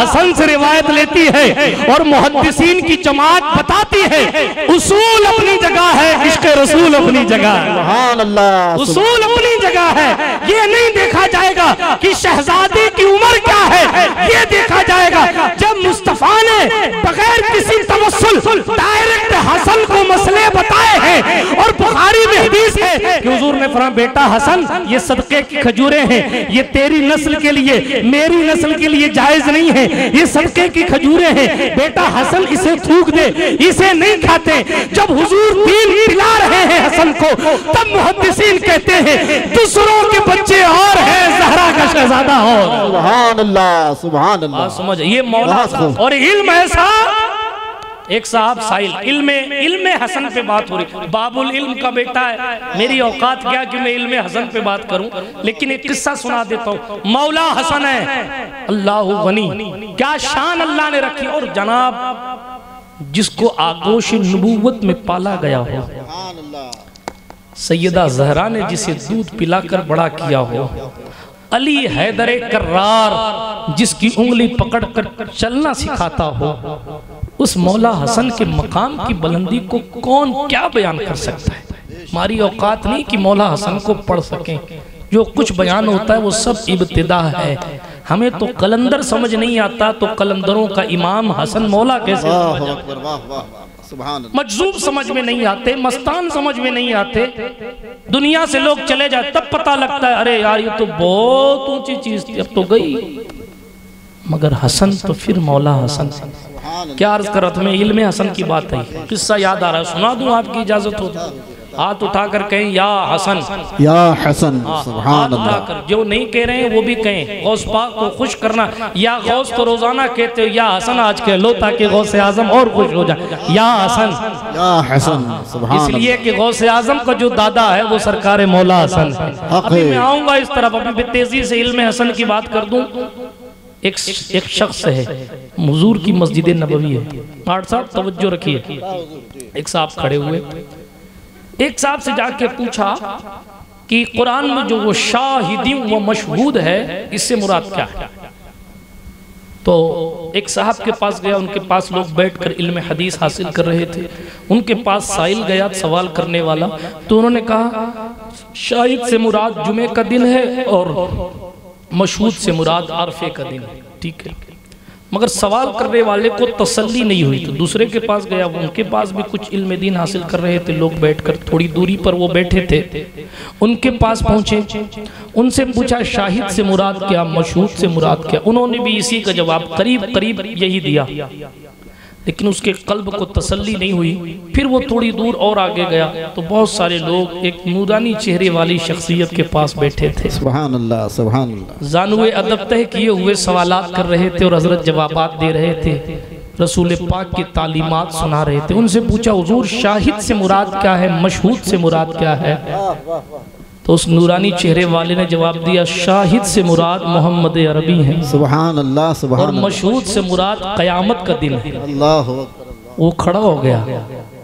हसन से रिवायत लेती है और मुहद्दिसीन की जमात बताती है उसूल अपनी जगह है, इश्क रसूल अपनी जगह है। सुभान अल्लाह। उसूल अपनी जगह है। ये नहीं देखा जाएगा कि शहजादे की उम्र क्या है, ये देखा जाएगा जब मुस्तफा ने बगैर किसी तवस्सुल डायरेक्ट हसन को मसले बताए हैं। और बुखारी में हदीस है कि हुजूर ने फरमाया बेटा हसन ये सदके की खजूरें हैं, ये तेरी नस्ल के लिए मेरी नस्ल के लिए जायज नहीं है, ये सदके की खजूरें हैं, बेटा हसन इसे थूक दे, इसे नहीं खाते। जब हुजूर दीन पिला रहे हैं हसन को तब मुहद्दिसीन कहते हैं दूसरों के बच्चे और हैं, ज़हरा का शहजादा और। सुभान अल्लाह सुभान अल्लाह। समझ ये मौला और इल्म ऐसा। एक साहब साहिल इल्म हसन पे बात हो रही, बाबुल इल्म का बेटा है, मेरी औकात क्या कि मैं इल्म हसन पे बात करूं, लेकिन एक किस्सा सुना देता हूं। मौला हसन है अल्लाह गनी, क्या शान अल्लाह ने रखी। और जनाब जिसको आगोश नबूवत में पाला गया हो, सैयदा ज़हरा ने जिसे दूध पिलाकर बड़ा किया हो, अली हैदर कर्रार जिसकी उंगली पकड़कर चलना सिखाता हो, उस मौला हसन के मकाम की बुलंदी को कौन क्या बयान कर सकता है। हमारी औकात नहीं कि मौला हसन को पढ़ सकें, जो कुछ बयान होता है वो सब इब्तिदा है। हमें तो कलंदर समझ नहीं आता, तो कलंदरों का इमाम हसन मौला कैसे, मजजूब समझ में नहीं आते, मस्तान समझ में नहीं आते। दुनिया से लोग चले जाए तब पता लगता है अरे यार ये तो बहुत ऊंची चीज थी, अब तो गई। मगर हसन तो फिर मौला हसन। क्या अर्ज कर रहा था मैं, इल्म हसन की बात है, किस्सा याद आ रहा है, सुना दूं आपकी इजाजत हो तो। हाथ उठाकर कहें या हसन, या हसन। सुभान अल्लाह। जो नहीं कह रहे हैं वो भी कहें, गौस पाक को खुश करना। या गौस तो रोजाना कहते हो, या हसन आज कह लो ताकि गौस आजम और खुश हो जाए। या हसन, या हसन। सुभान अल्लाह। इसलिए कि गौस आजम का जो दादा है वो सरकार मौला हसन है। अभी मैं आऊंगा इस तरफ, अभी भी तेजी से इल्म हसन की बात कर दूं। एक शख्स है, हुजूर की मस्जिद नबवी है। आठ साहब तवज्जो रखिए, एक साहब खड़े हुए, एक साहब से जाके पूछा कि कुरान में जो वो शाहिदी व मशहूद है इससे मुराद क्या है। तो एक साहब के पास गया, उनके पास लोग बैठकर इल्म हदीस हासिल कर रहे थे। उनके पास साइल गया सवाल करने वाला, तो उन्होंने कहा शाहिद से मुराद जुमे का दिन है और मशहूद से मुराद आरफे का दिन है। ठीक है, मगर सवाल करने वाले को तसल्ली नहीं हुई, तो दूसरे के पास गया, उनके पास भी कुछ इल्म दीन हासिल कर रहे थे लोग बैठकर, थोड़ी दूरी पर वो बैठे थे। उनके पास पहुंचे, उनसे पूछा शाहिद से मुराद क्या, मशहूद से मुराद क्या। उन्होंने भी इसी का जवाब करीब करीब यही दिया, लेकिन उसके कल्ब को तसल्ली नहीं हुई। फिर वो थोड़ी दूर और आगे गया तो बहुत सारे लोग एक नूरानी चेहरे वाली शख्सियत के पास बैठे थे। सुभान अल्लाह सुभान अल्लाह। जानवे अदब तय किए हुए सवालात कर रहे थे और हजरत जवाबात दे रहे थे, रसूल पाक की तालीमात सुना रहे थे। उनसे पूछा हुजूर शाहिद से मुराद क्या है, मशहूद से मुराद क्या है। तो उस नूरानी चेहरे वाले ने जवाब दिया शाहिद से मुराद मोहम्मद अरबी है, सुभान अल्लाह सुभान और मशहूद से मुराद क़यामत का दिन है। अल्लाह। वो खड़ा हो गया,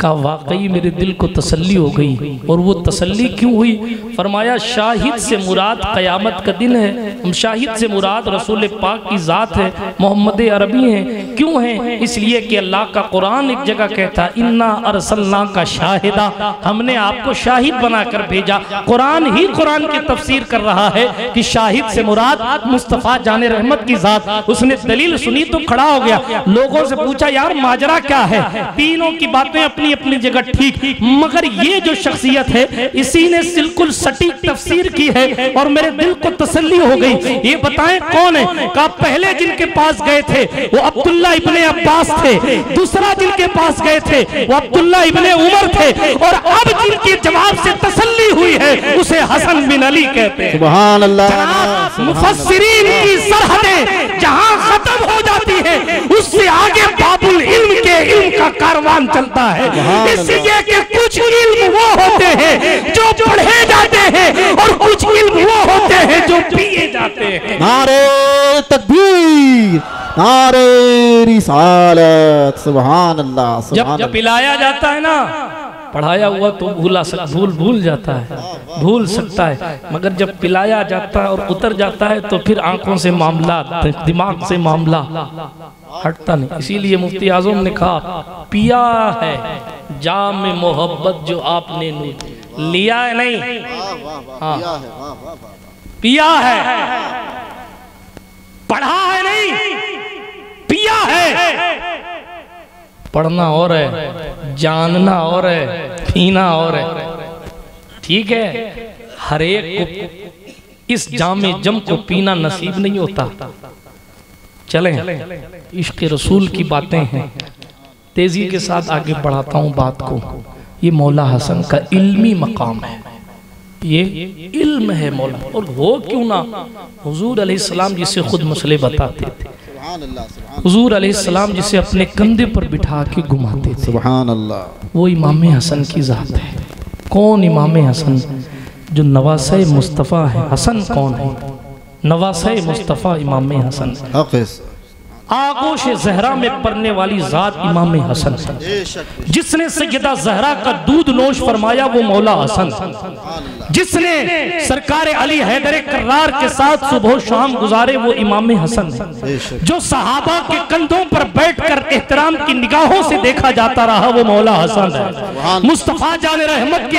कहा वाकई मेरे दिल को तसल्ली हो गई। और वो तसल्ली क्यों हुई? फरमाया शाहिद से मुराद क़यामत का दिन है, शाहिद से मुराद रसूल पाक की ज़ात है, मोहम्मद अरबी हैं। क्यों है? इसलिए कि अल्लाह का कुरान एक जगह कहता इन्ना अरसलना का शाहिदा, हमने आपको शाहिद बनाकर भेजा। कुरान ही कुरान की तफसीर कर रहा है कि शाहिद से मुराद मुस्तफ़ा जाने रहमत की ज़ात। उसने दलील सुनी तो खड़ा हो गया, लोगों से पूछा यार माजरा क्या है। तीनों की बातें अपनी अपनी जगह ठीक, मगर ये जो शख्सियत है इसी ने बिल्कुल सटीक तफसीर की है और मेरे दिल को तसल्ली हो गई। ये बताएं कौन है? कहा पहले जिनके पास गए थे वो अब्दुल्ला इब्ने अब्बास थे, दूसरा जिनके पास गए थे वो अब्दुल्ला इब्ने उमर थे, और अब जिनके जवाब से तसल्ली हुई है उसे हसन बिन अली कहते हैं। सुभान अल्लाह। मुफस्सिरीन की सरहदें जहां खत्म हो जाती है उससे आगे बाबुल इल्म के इल्म का कारवान चलता है। इसलिए कि कुछ इल्म वो होते हैं जो पढ़े जाते हैं और कुछ इल्म वो होते हैं जो पिए जाते हैं। नारे तकबीर, नारे रिसालत। सुभान अल्लाह। जब पिलाया जाता है ना पढ़ाया हुआ तो भूल जाता है, भूल सकता है, मगर जब पिलाया जाता है और उतर जाता है तो फिर आंखों से मामला, दिमाग से मामला हटता नहीं। इसीलिए मुफ्ती आजम ने कहा पिया है जाम में मोहब्बत जो आपने लिया है नहीं, हाँ पिया है, पढ़ा है नहीं, पिया है। पढ़ना और है, जानना और है, पीना और है। ठीक है, हर एक को इस जामे जम को पीना नसीब नहीं होता। चलें, इश्क रसूल की बातें हैं, तेजी के साथ आगे बढ़ाता हूँ बात को। ये मौला हसन का इल्मी मकाम है, ये इल्म है मौला। और हो क्यों ना, हुजूर अलैहिस्सलाम जिसे खुद मसले बताते थे, हुजूर अलैहिस्सलाम जिसे अपने कंधे पर बिठा के घुमाते थे, सुभान अल्लाह, वो इमाम हसन की जात है। कौन इमाम हसन? जो नवासे मुस्तफ़ा है। हसन कौन है? नवासे मुस्तफ़ा इमाम हसन। आगोश ज़हरा में पड़ने वाली जात इमाम हसन है। जिसने सैयदा ज़हरा का दूध नोश फरमाया वो मौला हसन। जिसने सरकार अली हैदर कर्रार के साथ सुबह शाम गुजारे वो इमाम हसन है। जो सहाबा के कंधों पर बैठकर एहतराम की निगाहों से देखा जाता रहा वो मौला हसन है। मुस्तफ़ा जान रहमत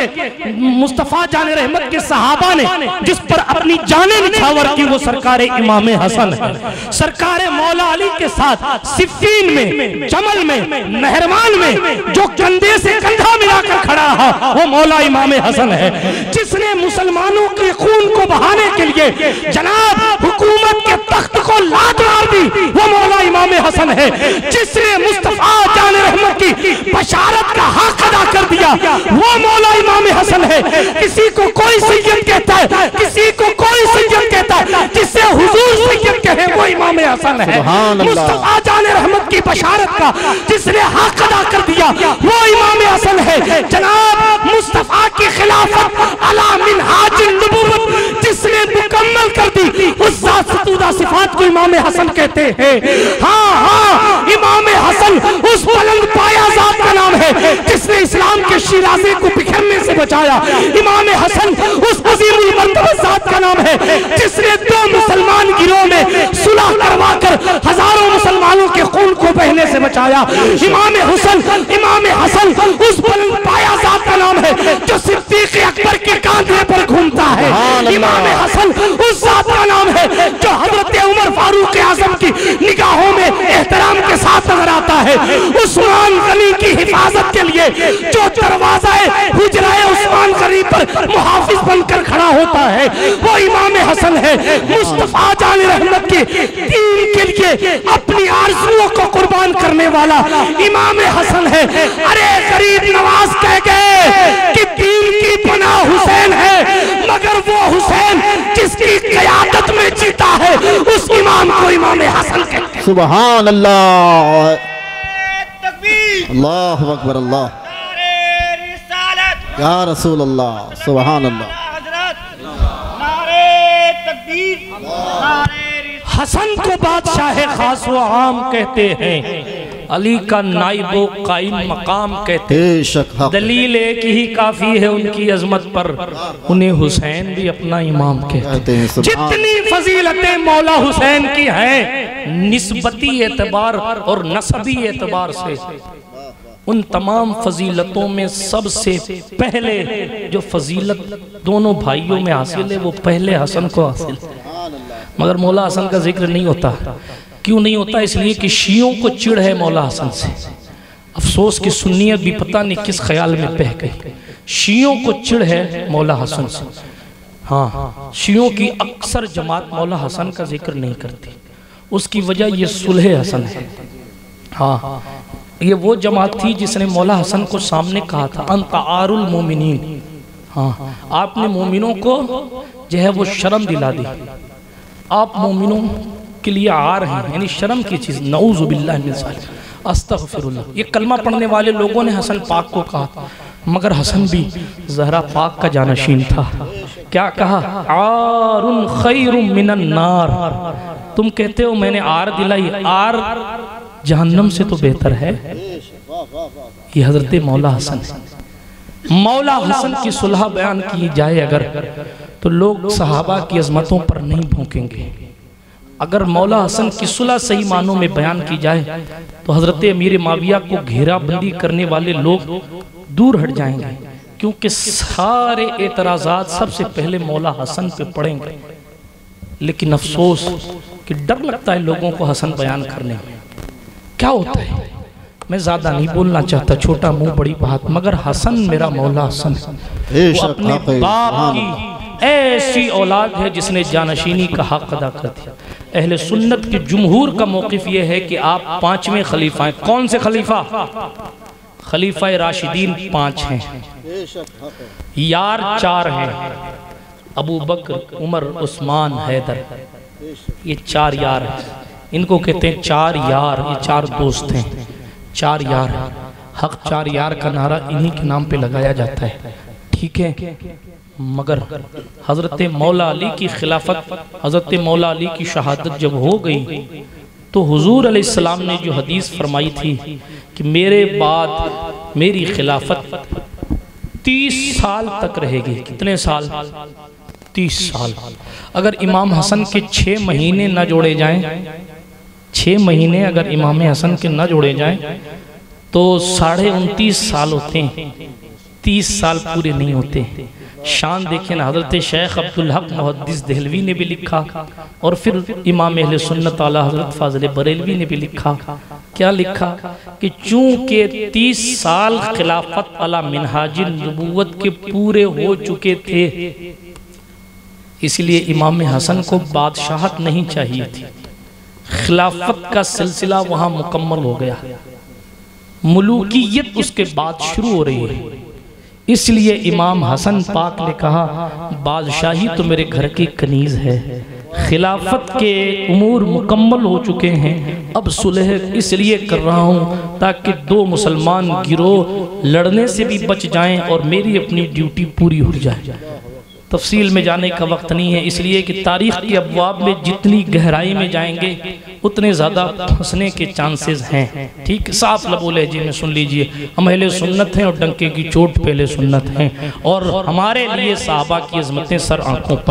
के सहाबा ने जिस पर अपनी जाने निछावर की वो सरकार इमाम हसन है। सरकार मौला अली के साथ सिफ़ीन में, जमल में, नहरमान में जो कंधे से कंधा मिलाकर खड़ा रहा वो मौला इमाम हसन है। जिसने मुसलमानों के खून को बहाने के लिए जनाब हुकूमत के तख्त को लात मार दी वो मौला इमाम हसन है। जिसने मुस्तफा जान रहमत की बशारत का हक अदा कर दिया वो मौला इमाम हसन है। किसी को कोई सैयद कहता है, किसी को कोई सैयद कहता है, जिससे हुजूर सैयद कहे वो इमाम हसन है। मुस्तफा जान रहमत की बशारत का जिसने हक अदा कर दिया वो इमाम हसन है। जनाब मुस्तफा की खिलाफत अला मिनहाज नबुव्वत जिसने मुकम्मल कर दी उस ज़ात सतूदा सिफात को इमाम हसन कहते हैं। हाँ हाँ, इमाम हसन उस बुलंद पाया ज़ात का नाम है जिसने इस्लाम के शिराज़े को बिखरने से बचाया। इमाम हसन उस अज़ीमुल मर्तबा ज़ात का नाम है जिसने दो मुसलमान गिरोह में सुलह करवा कर हजारों मुसलमानों के खून को बहने से बचाया। इमाम हसन उस बुलंद पाया ज़ात का नाम है जो सिद्दीक़ अकबर के कांधे पर घूमता है। इमाम हसन उस ज़ात का नाम है जो हजरत उमर फारूक आज़म की निगाहों में एहतराम के साथ नजर आता है। उस्मान गनी की हिफाजत के लिए जो दरवाज़े हुजराए उस्मान गनी पर मुहाफिज बनकर खड़ा होता है वो इमाम हसन है। मुस्तफा जान रहमत के दीन के लिए अपनी आरज़ुओं को कुर्बान करने वाला इमाम हसन है। अरे गरीब नवाज कह गए कि दीन की पनाह हुसैन है, मगर वो हुसैन जिसकी क़यादत में जीता है उस इमाम को इमाम हसन कहते हैं। सुभान अल्लाह, अल्लाहु अकबर, अल्लाह या रसूल अल्लाह, सुभान अल्लाह। हसन को बादशाह खास व आम कहते हैं, अली का नाइबो कायम मकाम कहते हैं। दलील एक ही काफी है उनकी अजमत पर, उन्हें हुसैन भी अपना इमाम कहते हैं। जितनी फजीलतें मौला हुसैन की हैं निस्बती एतबार और नसबी एतबार से, उन तमाम फजीलतों में सबसे पहले जो फजीलत दोनों भाइयों में हासिल है वो पहले हसन को हासिल है। मगर मौला हसन का जिक्र नहीं होता। क्यों नहीं होता? इसलिए कि शियों को चिढ़ है मौला हसन से। अफसोस कि सुन्नियत भी पता नहीं किस ख्याल में बह गई। शियों को चिढ़ है मौला हसन से। हाँ, शियों की अक्सर जमात मौला हसन का जिक्र नहीं करती। उसकी वजह ये सुलह हसन है। हाँ, ये वो जमात थी जिसने मौला हसन को सामने कहा था अंता आरुल मोमिनीन। हाँ, आपने मोमिनों को जो है वो शर्म दिला दी, आप मोमिनों के लिए आर हैं, यानी शर्म की चीज़। नऊज़ु बिल्लाहि मिन ज़ालिक, अस्तग़फिरुल्लाह। ये कलमा पढ़ने वाले लोगों ने हसन पाक को कहा, मगर हसन भी ज़हरा पाक का जानशीन था। क्या कहा? आरुन खैरुम मिनन नार। तुम कहते हो मैंने आर दिलाई, आर जहन्नम से तो बेहतर है। ये हजरत मौला हसन है। मौला हसन की सुलह बयान की जाए अगर, तो लोग सहाबा की अजमतों पर नहीं भूकेंगे। अगर मौला हसन की सुलह सही मानों में बयान की जाए तो हजरत अमीर माविया को घेराबंदी करने वाले लोग दूर हट जाएंगे, क्योंकि सारे एतराज़ात सबसे पहले मौला हसन पे पड़ेंगे। लेकिन अफसोस कि डर लगता है लोगों को हसन बयान करने में। क्या होता है, मैं ज़्यादा नहीं बोलना चाहता, छोटा मुंह बड़ी बात, मगर हसन मेरा मौला हसन वो अपने बाप की ऐसी औलाद है जिसने जानशीनी का हक अदा कर दिया। अहले सुन्नत की जुमहूर का मौक़िफ़ ये है कि आप पांचवें खलीफा हैं। कौन से खलीफा? खलीफा राशिदीन 5 हैं, यार 4 हैं, अबू बकर, उमर, उस्मान, हैदर, ये 4 यार हैं। इनको कहते हैं 4 यार, ये 4 दोस्त हैं, 4 यार। हक 4 यार का नारा इन्हीं के नाम पे लगाया जाता है, ठीक है। मगर हज़रत मौला अली की खिलाफत, हज़रत मौला अली की शहादत जब हो गई तो हुजूर अलैहिस्सलाम ने जो हदीस फरमाई थी कि मेरे बाद मेरी खिलाफत 30 साल तक रहेगी। कितने साल? 30 साल। अगर इमाम हसन के 6 महीने न जोड़े जाएं, 6 महीने अगर इमाम हसन के न जोड़े जाएं तो 29.5 साल होते हैं, 30 साल पूरे नहीं होते। शान देखें ना, हज़रत शेख अब्दुल हक मुहद्दिस देहलवी ने भी लिखा और फिर इमाम अहले सुन्नत आला हज़रत फाज़िल बरेलवी ने भी लिखा। क्या लिखा कि चूँकि 30 साल खिलाफत अला मिनहाजिन नबूवत के पूरे हो चुके थे, इसलिए इमाम हसन को बादशाहत नहीं चाहिए थी। खिलाफत का सिलसिला वहाँ मुकम्मल हो गया, मुलूकियत उसके बाद शुरू हो रही है। इसलिए इमाम हसन पाक ने कहा बादशाही तो मेरे घर की कनीज है, खिलाफत के उमूर मुकम्मल हो चुके हैं, अब सुलह इसलिए कर रहा हूँ ताकि 2 मुसलमान गिरोह लड़ने से भी बच जाएं और मेरी अपनी ड्यूटी पूरी हो जाए। तफसील में जाने का वक्त नहीं है, इसलिए कि तारीख़ के अब्वाब में जितनी गहराई में जाएंगे उतने ज़्यादा फंसने के चांसेस हैं। ठीक, साफ लबो लहजे में सुन लीजिए, हम अहले सुन्नत हैं और डंके की चोट पे अहले सुन्नत हैं, और हमारे लिए सहाबा की अज़मतें सर आँखों पर।